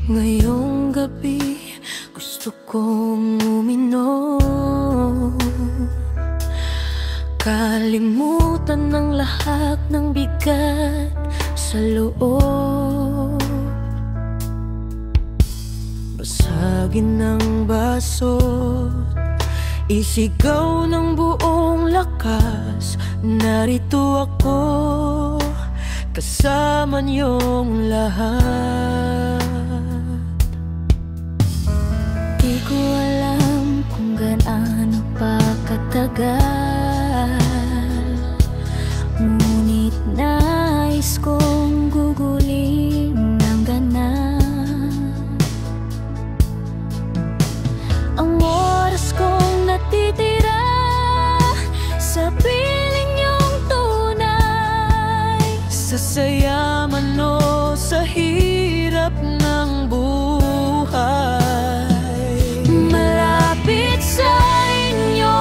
Ngayong gabi gusto kong uminom, kalimutan ng lahat ng bigat sa loob. Basagin ng baso, isigaw ng buong lakas, narito ako kasama niyong lahat. Di ko alam kung gaano pa katagal, ngunit nais kong gugulin ng ganap ang oras kong natitira sa piling niyong tunay, sa saya man o sa hirap ng buhay. Malapit sa inyo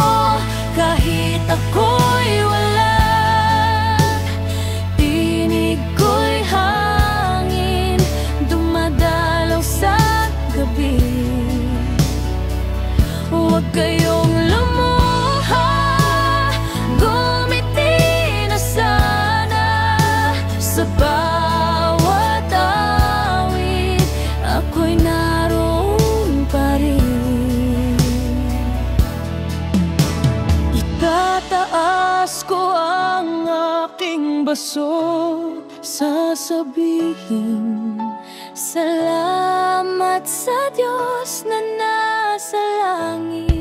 kahit ako'y wala, tinig ko'y hangin dumadalaw sa gabi. Huwag kayong lumuha, gumiti na sana. Sa bawat awit ako'y naroon pa rin. Itataas ko ang aking baso, sasabihin salamat sa Diyos na nasa langit.